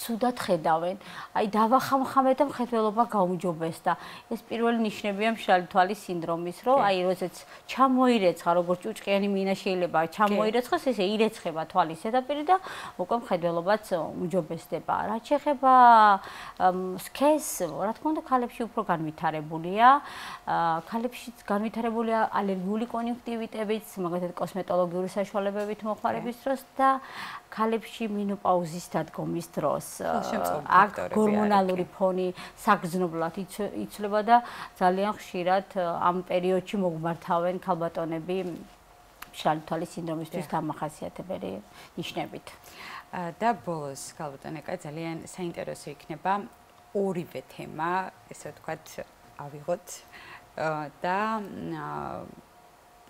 ცუდად ხედავენ. აი დავახამხამე და მხედველობა გაუმჯობეს და ეს პირველი ნიშნებია მშრალი თვალის სინდრომის, რომ აი როდესაც ჩამოირეცხა, როგორც ჭუჭყიანი მინა შეიძლება ჩამოირეცხოს, ესე ირეცხება თვალის ზედაპირი და უკვე მხედველობაც უმჯობესდება. რაც შეეხება სქესს, რა თქმა უნდა, ქალებში უფრო განვითარებულია. ქალებში განვითარებულია ალერგიული კონიუნქტივიტებით, მაგალითად კოსმეტოლოგიური საშუალებებით მოხმარების დროს და ქალებში მენოპაუზის დადგომის დროს. აქ ჰორმონალური ფონი საგრძნობლად იცვლება და ძალიან ხშირად ამ პერიოდში მოგმართავენ ქალბატონები მშრალი თვალის სინდრომისთვის დამახასიათებელი ნიშნებით. და ბოლოს ქალბატონიკა ძალიან საინტერესო იქნება ორივე თემა, ესე ვთქვათ, ავიღოთ და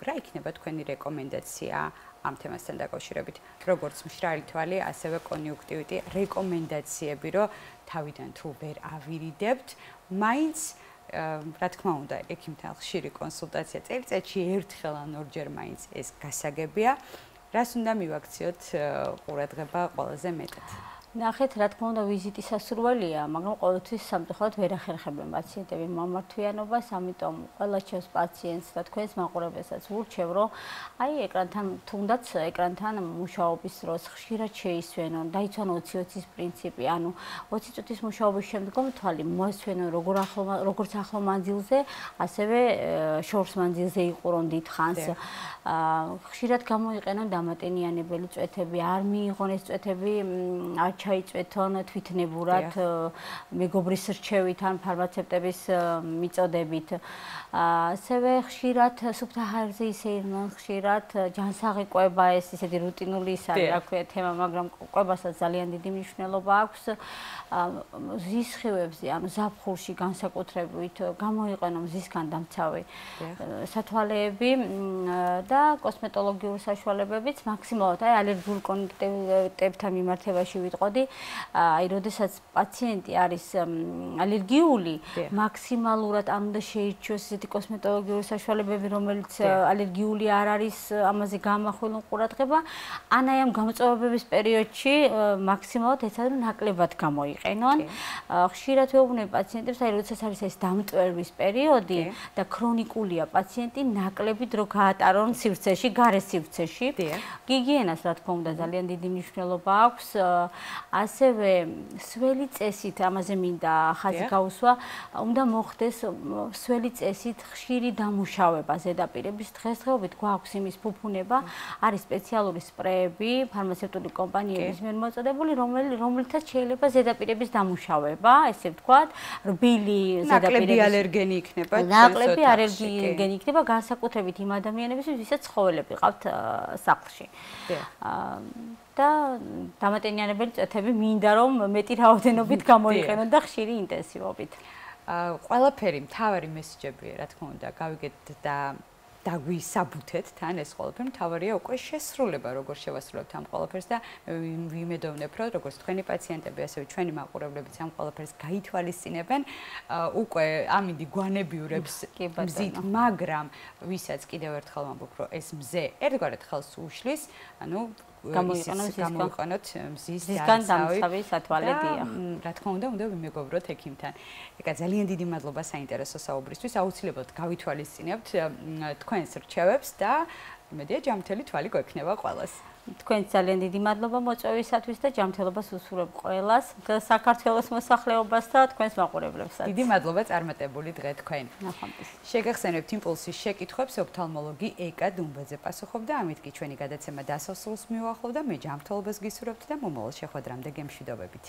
რა იქნება თქვენი რეკომენდაცია ამ თემასთან დაკავშირებით, როგორც მშრალი თვალი, ასევე კონიუნქტივიტი, რეკომენდაციები, რომ თავიდან თუ ვერ ავირიდებთ, მაინც რა თქმა უნდა, ექიმთან ხშირი კონსულტაცია წელიწადში ერთხელ ან ორჯერ მაინც ეს გასაგებია. რას უნდა მივაქციოთ ყურადღება ყველაზე მეტად? ნახეთ, რა თქმა უნდა, ვიზიტი სასურველია, მაგრამ ყოველთვის სამწუხაროდ ვერ ახერხებენ პაციენტები მომართვიანობას, ამიტომ ყველა ჩემს პაციენტს და თქვენს მაყურებელსაც ვურჩევ, რომ აი ეკრანთან, თუნდაც ეკრანთან მუშაობის დროს ხშირად შეისვენონ, დაიცვან 20-20-ის პრინციპი, ანუ 20 წუთის მუშაობის შემდგომ თვალი მოესვენონ როგორც ახლო მანძილზე, ასევე შორს მანძილზე იყურონ დიდ ხანს. ხშირად გამოიყენონ დამატენიანებელი წვეთები, არ მიიღონ ეს წვეთები არ ჩაიწვეთონ თვითნებურად მეგობრის რჩევით ან ფარმაცევტების მიწოდებით. ასევე ხშირად სუფთა ჰაერზე ისეირნონ, ხშირად ჯანსაღი კვება, ეს ისეთი რუტინული ის არის, რა ქვია, თემა, მაგრამ კვებასაც ძალიან დიდი მნიშვნელობა აქვს. მზის სხივებზე, ანუ ზაფხულში განსაკუთრებით გამოიყენონ მზისგან დამცავი სათვალეები და კოსმეტოლოგიური საშუალებებიც მაქსიმალურად აი ალერგიულ კონტაქტებთან მიმართებაში ვიტყოდი, აი როდესაც პაციენტი არის ალერგიული, მაქსიმალურად არ უნდა შეირჩიოს ესეთი კოსმეტოლოგიური საშუალებები, რომელიც ალერგიული არ არის, ამაზე გამახვილონ ყურადღება, ან აი ამ გამოწვევების პერიოდში მაქსიმალურად ეცადონ ნაკლებად გამოიყენონ. ხშირად ვეუბნები პაციენტებს, აი როდესაც არის ეს დამტვერვის პერიოდი და ქრონიკულია პაციენტი, ნაკლები დრო გაატარონ სივრცეში, გარე სივრცეში. გიგიენას რა თქმა უნდა ძალიან დიდი მნიშვნელობა აქვს. ასევე სველი წესით, ამაზე მინდა ხაზი გაუსვა, უნდა მოხდეს სველი წესით ხშირი დამუშავება ზედაპირების. დღესდღეობით გვაქვს იმის ფუფუნება, არის სპეციალური სპრეები, ფარმაცევტული კომპანიების მიერ მოწოდებული, რომელთაც შეიძლება ზედაპირების დამუშავება, ესე ვთქვათ, რბილი ზედაპირების. ნაკლები ალერგენი იქნება. ნაკლები ალერგენი იქნება, განსაკუთრებით იმ ადამიანებისთვის, ვისაც ცხოველები ყავთ სახლში. და დამატენიანებელი წვეთები მინდა რომ მეტი რაოდენობით გამოიყენონ და ხშირი ინტენსივობით. ყველაფერი მთავარი მესიჯებია, რა თქმა უნდა, გავიგეთ და დაგვისაბუთეთ თან ეს ყველაფერი, მთავარია უკვე შესრულება, როგორ შევასრულებთ ამ ყველაფერს და ვიმედოვნებ, რომ როგორც თქვენი პაციენტები, ასევე ჩვენი მაყურებლებიც ამ ყველაფერს გაითვალისწინებენ, უკვე ამინდი გვანებიურებს მზით, მაგრამ ვისაც კიდევ ერთხელ ვამბობ, რომ ეს მზე ერთგვარად ხელს უშლის, ანუ გამოიყენოთ მზისგან დამცავი სათვალე დია. რა თქმა უნდა ვიმეგობროთ ექიმთან. ეკა ძალიან დიდი მადლობა საინტერესო საუბრისთვის. აუცილებლად გავითვალისწინებთ თქვენს რჩევებს და იმედია ჯანმრთელი თვალი გვექნება ყველას. თქვენ ძალიან დიდი მადლობა მოწვევისათვის და ჯანმრთელობას უსურვებ ყველას, საქართველოს მოსახლეობას და თქვენს მაყურებლებსაც. დიდი მადლობა წარმატებული დღე თქვენ. ნახვამდის. შეგახსენებთ იმპულსის შეკითხვებს ოფთალმოლოგი ეკა დუმბაძე პასუხობდა, ამით კი ჩვენი გადაცემა დასასრულს მივახლოვდა. მე ჯანმრთელობას გისურვებთ და მომავალ შეხვედრამდე გემშვიდობებით.